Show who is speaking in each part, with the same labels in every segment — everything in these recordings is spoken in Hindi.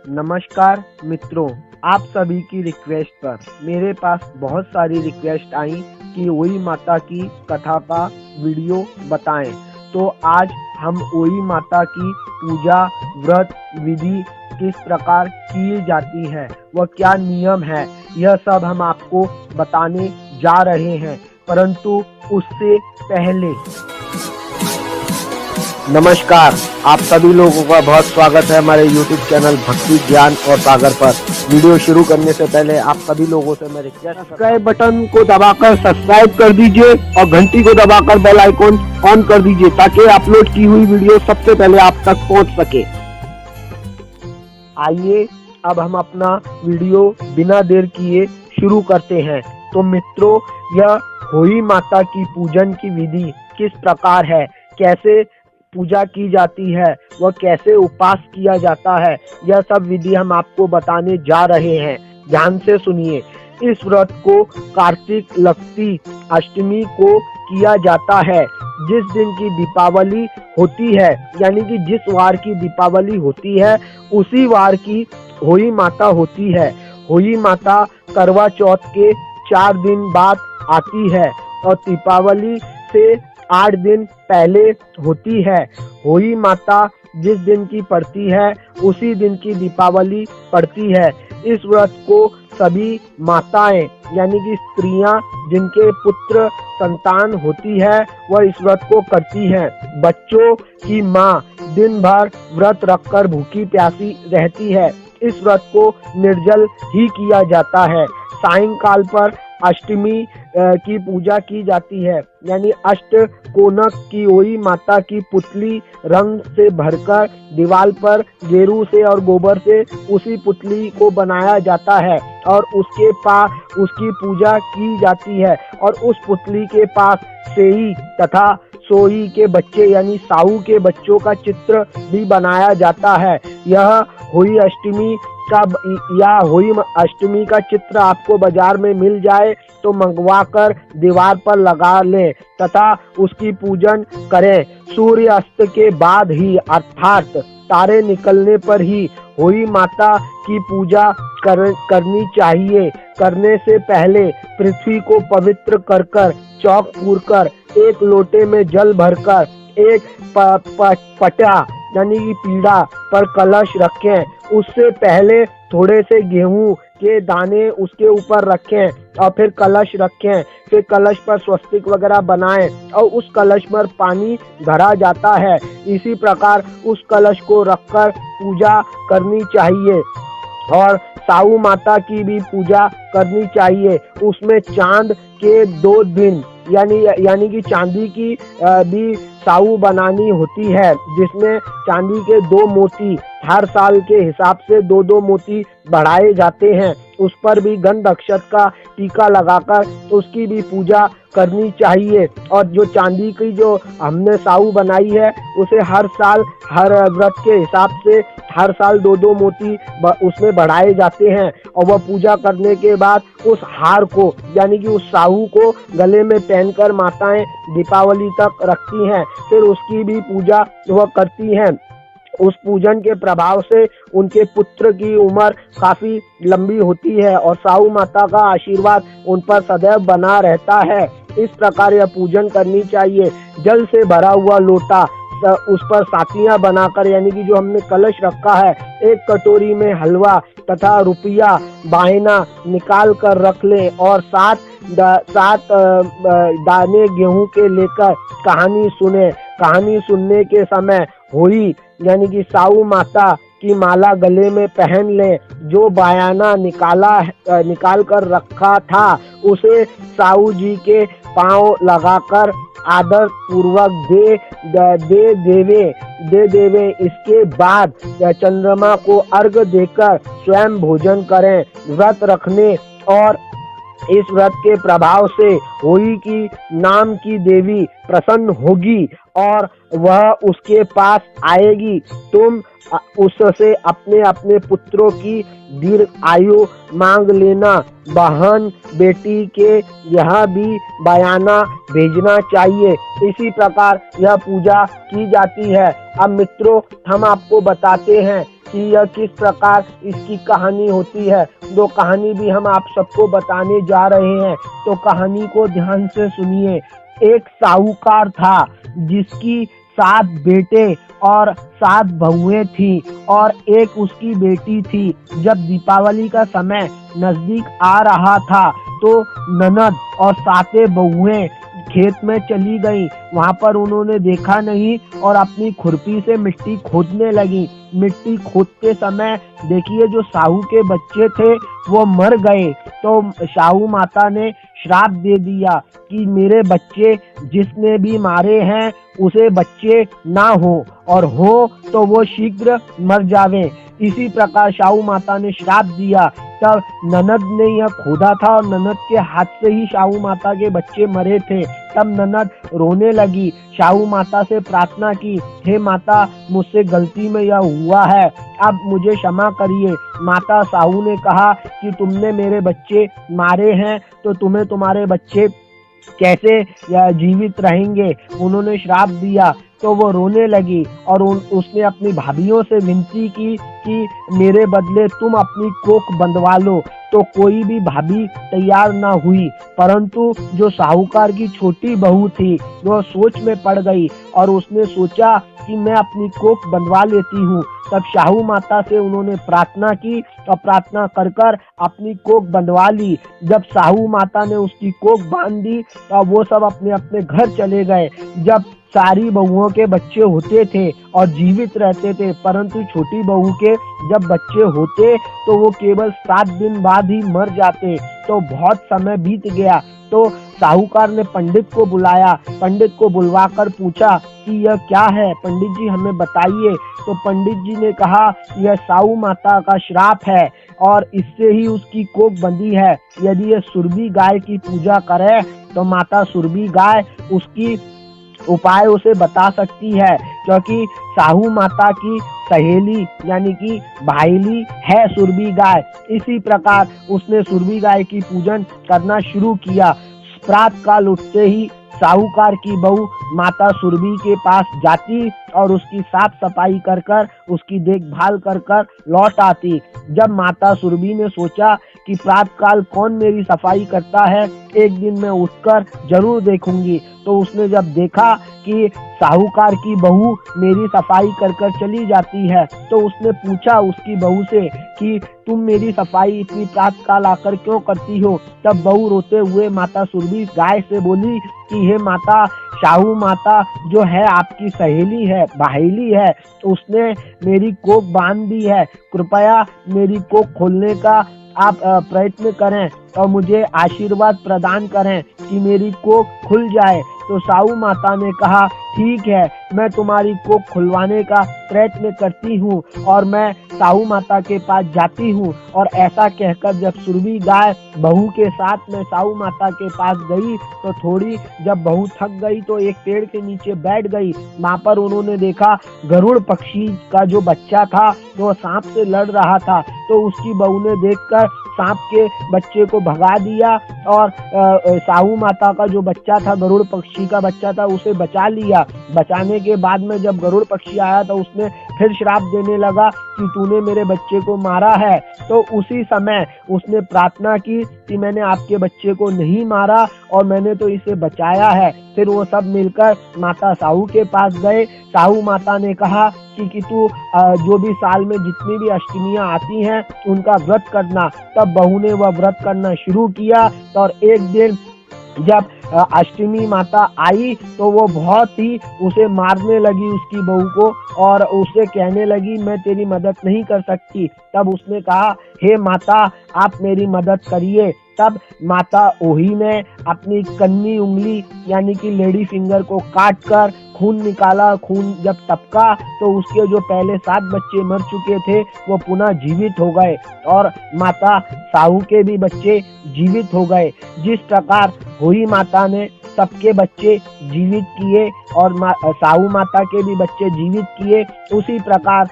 Speaker 1: नमस्कार मित्रों, आप सभी की रिक्वेस्ट पर मेरे पास बहुत सारी रिक्वेस्ट आई कि ओई माता की कथा का वीडियो बताएं। तो आज हम ओई माता की पूजा, व्रत, विधि किस प्रकार की जाती है, वह क्या नियम है, यह सब हम आपको बताने जा रहे हैं। परंतु उससे पहले नमस्कार, आप सभी लोगों का बहुत स्वागत है हमारे YouTube चैनल भक्ति ज्ञान और सागर पर। वीडियो शुरू करने से पहले आप सभी लोगों से मैं रिक्वेस्ट, सब्सक्राइब बटन को दबाकर सब्सक्राइब कर दीजिए और घंटी को दबाकर बेल आइकन ऑन कर दीजिए ताकि अपलोड की हुई वीडियो सबसे पहले आप तक पहुंच सके। आइए अब हम अपना वीडियो बिना देर किए शुरू करते हैं। तो मित्रों, यह ओई माता की पूजन की विधि किस प्रकार है, कैसे पूजा की जाती है, वह कैसे उपास किया जाता है, यह सब विधि हम आपको बताने जा रहे हैं। ध्यान से सुनिए। इस व्रत को कार्तिक लक्ष्मी अष्टमी को किया जाता है। जिस दिन की दीपावली होती है, यानी कि जिस वार की दीपावली होती है उसी वार की ओई माता होती है। ओई माता करवा चौथ के 4 दिन बाद आती है और दीपावली से 8 दिन पहले होती है। ओई माता जिस दिन की पड़ती है उसी दिन की दीपावली पड़ती है। इस व्रत को सभी माताएं, यानी कि स्त्रियां जिनके पुत्र संतान होती है, वह इस व्रत को करती हैं। बच्चों की माँ दिन भर व्रत रखकर भूखी प्यासी रहती है। इस व्रत को निर्जल ही किया जाता है। सायंकाल पर अष्टमी की पूजा की जाती है, यानी अष्ट कोनक की ओई माता की पुतली रंग से भरकर दीवार पर गेरू से और गोबर से उसी पुतली को बनाया जाता है और उसके पास उसकी पूजा की जाती है। और उस पुतली के पास सेई तथा सोई के बच्चे यानी साऊ के बच्चों का चित्र भी बनाया जाता है। यह ओई अष्टमी का चित्र आपको बाजार में मिल जाए तो मंगवाकर दीवार पर लगा लें तथा उसकी पूजन करें। सूर्य अस्त के बाद ही, अर्थात तारे निकलने पर ही ओई माता की पूजा करनी चाहिए। करने से पहले पृथ्वी को पवित्र कर चौक पूरकर एक लोटे में जल भरकर एक पटा यानी कि पीढ़ा पर कलश रखें। उससे पहले थोड़े से गेहूं के दाने उसके ऊपर रखें और फिर कलश रखें। फिर कलश पर स्वस्तिक वगैरह बनाएं और उस कलश पर पानी भरा जाता है। इसी प्रकार उस कलश को रखकर पूजा करनी चाहिए। और साऊ माता की भी पूजा करनी चाहिए। उसमें चांद के 2 दिन यानी कि चांदी की भी साऊ बनानी होती है, जिसमें चांदी के 2 मोती हर साल के हिसाब से 2-2 मोती बढ़ाए जाते हैं। उस पर भी गंध अक्षत का टीका लगाकर उसकी भी पूजा करनी चाहिए। और जो चांदी की जो हमने साऊ बनाई है उसे हर साल हर व्रत के हिसाब से हर साल 2-2 मोती उसमें बढ़ाए जाते हैं। और वह पूजा करने के बाद उस हार को यानी कि उस साहू को गले में पहनकर माताएं दीपावली तक रखती हैं। फिर उसकी भी पूजा वह करती हैं। उस पूजन के प्रभाव से उनके पुत्र की उम्र काफी लंबी होती है और साहू माता का आशीर्वाद उन पर सदैव बना रहता है। इस प्रकार यह पूजन करनी चाहिए। जल से भरा हुआ लोटा, उस पर सातियां बनाकर यानी कि जो हमने कलश रखा है, एक कटोरी में हलवा तथा रुपया बायना निकाल कर रख लें और 7 दाने गेहूं के लेकर कहानी सुने। कहानी सुनने के समय ओई यानी कि साऊ माता की माला गले में पहन लें। जो बायाना निकाल कर रखा था उसे साऊ जी के पांव लगाकर आदर पूर्वक दे देवे। इसके बाद चंद्रमा को अर्घ देकर स्वयं भोजन करें। व्रत रखने और इस व्रत के प्रभाव से ओई की नाम की देवी प्रसन्न होगी और वह उसके पास आएगी। तुम उससे अपने अपने पुत्रों की दीर्घ आयु मांग लेना। बहन बेटी के यहाँ भी बयाना भेजना चाहिए। इसी प्रकार यह पूजा की जाती है। अब मित्रों, हम आपको बताते हैं कि यह किस प्रकार इसकी कहानी होती है। तो कहानी भी हम आप सबको बताने जा रहे हैं, तो कहानी को ध्यान से सुनिए। एक साहूकार था जिसकी 7 बेटे और 7 बहुएं थी और एक उसकी बेटी थी। जब दीपावली का समय नजदीक आ रहा था तो ननद और 7 बहुएं खेत में चली गई। वहां पर उन्होंने देखा नहीं और अपनी खुरपी से मिट्टी खोदने लगी। मिट्टी खोदते समय देखिए जो साहू के बच्चे थे वो मर गए। तो साहू माता ने श्राप दे दिया कि मेरे बच्चे जिसने भी मारे हैं उसे बच्चे ना हो, और हो तो वो शीघ्र मर जावे। इसी प्रकार साहू माता ने श्राप दिया। तब ननद ने यह खोदा था और ननद के हाथ से ही साहू माता के बच्चे मरे थे। तब ननद रोने लगी, साहू माता से प्रार्थना की, हे माता मुझसे गलती में यह हुआ है, अब मुझे क्षमा करिए। माता साहू ने कहा कि तुमने मेरे बच्चे मारे हैं तो तुम्हें तुम्हारे बच्चे कैसे जीवित रहेंगे। उन्होंने श्राप दिया। तो वो रोने लगी और उसने अपनी भाभीियों से विनती की कि मेरे बदले तुम अपनी कोख बंधवा लो। तो कोई भी भाभी तैयार ना हुई, परंतु जो साहूकार की छोटी बहू थी वो सोच में पड़ गई और उसने सोचा कि मैं अपनी कोख बंधवा लेती हूँ। तब साहू माता से उन्होंने प्रार्थना की और प्रार्थना कर कर अपनी कोख बंधवा ली। जब साहू माता ने उसकी कोख बांध दी तो वो सब अपने अपने घर चले गए। जब सारी बहुओं के बच्चे होते थे और जीवित रहते थे, परंतु छोटी बहू के जब बच्चे होते तो वो केवल 7 दिन बाद ही मर जाते। तो बहुत समय बीत गया तो साहूकार ने पंडित को बुलाया। पंडित को बुलवाकर पूछा कि यह क्या है, पंडित जी हमें बताइए। तो पंडित जी ने कहा यह साहू माता का श्राप है और इससे ही उसकी कोख बंधी है। यदि यह सुरभि गाय की पूजा करे तो माता सुरभि गाय उसकी उपाय उसे बता सकती है, क्योंकि साहू माता की सहेली यानी कि भाईली है सुरभि गाय। इसी प्रकार उसने सुरभि गाय की पूजन करना शुरू किया। प्रातः काल उठते ही साहूकार की बहू माता सुरभि के पास जाती और उसकी साफ सफाई कर कर उसकी देखभाल कर कर लौट आती। जब माता सुरभि ने सोचा कि प्रातःकाल कौन मेरी सफाई करता है, एक दिन मैं उठकर जरूर देखूंगी, तो उसने जब देखा कि साहूकार की बहू मेरी सफाई कर कर चली जाती है तो उसने पूछा उसकी बहू से कि तुम मेरी सफाई इतनी प्रातःकाल आकर क्यों करती हो। तब बहू रोते हुए माता सुरभि गाय से बोली कि हे माता, साहू माता जो है आपकी सहेली है, भाईली है, उसने मेरी कोख बांध दी है। कृपया मेरी कोख खोलने का आप प्रयत्न करें और मुझे आशीर्वाद प्रदान करें कि मेरी कोख खुल जाए। तो साहू माता ने कहा ठीक है, मैं तुम्हारी कोख खुलवाने का प्रयत्न करती हूँ और मैं साहू माता के पास जाती हूँ। और ऐसा कहकर जब सुरभि गाय बहू के साथ में साहू माता के पास गई तो थोड़ी जब बहू थक गई तो एक पेड़ के नीचे बैठ गई। वहां पर उन्होंने देखा गरुड़ पक्षी का जो बच्चा था वो सांप से लड़ रहा था। तो उसकी बहू ने देखकर सांप के बच्चे को भगा दिया और साहू माता का जो बच्चा था, गरुड़ पक्षी का बच्चा था, उसे बचा लिया। बचाने के बाद में जब गरुड़ पक्षी आया तो उसने फिर श्राप देने लगा कि तूने मेरे बच्चे को मारा है। तो उसी समय उसने प्रार्थना की कि मैंने आपके बच्चे को नहीं मारा और मैंने तो इसे बचाया है। फिर वो सब मिलकर माता साहू के पास गए। साहू माता ने कहा कि तू जो भी साल में जितनी भी अष्टमियां आती हैं उनका व्रत करना। तब बहू ने वह व्रत करना शुरू किया और एक दिन जब अष्टमी माता आई तो वो बहुत ही उसे मारने लगी उसकी बहू को और उसे कहने लगी मैं तेरी मदद नहीं कर सकती। तब उसने कहा हे माता आप मेरी मदद करिए। तब माता ओही ने अपनी कन्नी उंगली यानी कि लेडी फिंगर को काट कर खून निकाला। खून जब टपका तो उसके जो पहले 7 बच्चे मर चुके थे वो पुनः जीवित हो गए और माता साहू के भी बच्चे जीवित हो गए। जिस प्रकार होई माता ने सबके बच्चे जीवित किए और साहू माता के भी बच्चे जीवित किए, उसी प्रकार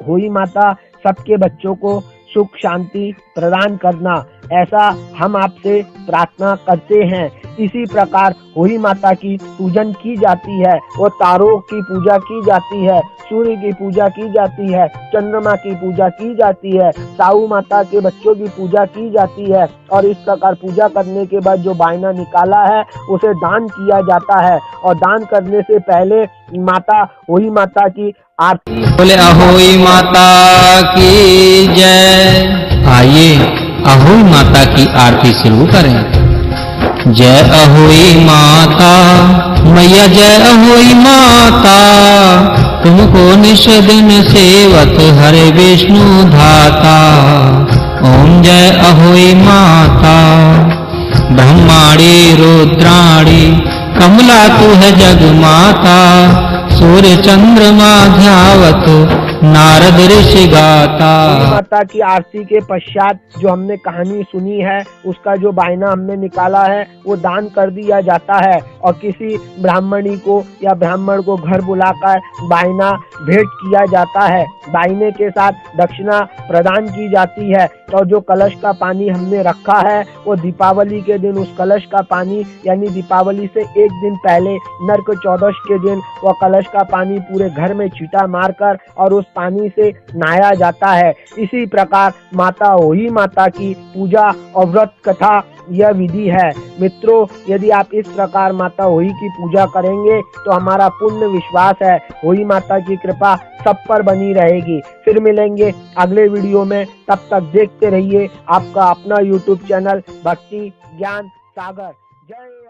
Speaker 1: होई माता सबके बच्चों को सुख शांति प्रदान करना, ऐसा हम आपसे प्रार्थना करते हैं। इसी प्रकार होई माता की पूजन की जाती है। वो तारों की पूजा की जाती है, सूर्य की पूजा की जाती है, चंद्रमा की पूजा की जाती है, साहू माता के बच्चों की पूजा की जाती है। और इस प्रकार पूजा करने के बाद जो बायना निकाला है उसे दान किया जाता है। और दान करने से पहले माता होई माता की आरती।
Speaker 2: बोले अहोई माता की जय। आइए अहोई माता की आरती शुरू करें। जय अहोई माता मैया, जय अहोई माता, तुमको निश दिन सेवत हरे विष्णु धाता। ओम जय अहोई माता, ब्रह्माणी रुद्राणी कमला तू है जग माता। सूर्य चंद्रमा ध्यावत नारद ऋषि गाता।
Speaker 1: माता की आरती के पश्चात जो हमने कहानी सुनी है उसका जो बायना हमने निकाला है वो दान कर दिया जाता है। और किसी ब्राह्मणी को या ब्राह्मण को घर बुलाकर बायना भेंट किया जाता है। बायने के साथ दक्षिणा प्रदान की जाती है। और जो कलश का पानी हमने रखा है वो दीपावली के दिन उस कलश का पानी, यानी दीपावली से एक दिन पहले नरक चौदश के दिन वह कलश का पानी पूरे घर में छींटा मारकर और उस पानी से नहाया जाता है। इसी प्रकार माता होई माता की पूजा और व्रत कथा यह विधि है। मित्रों, यदि आप इस प्रकार माता होई की पूजा करेंगे तो हमारा पूर्ण विश्वास है होई माता की कृपा सब पर बनी रहेगी। फिर मिलेंगे अगले वीडियो में, तब तक देखते रहिए आपका अपना YouTube चैनल भक्ति ज्ञान सागर। जय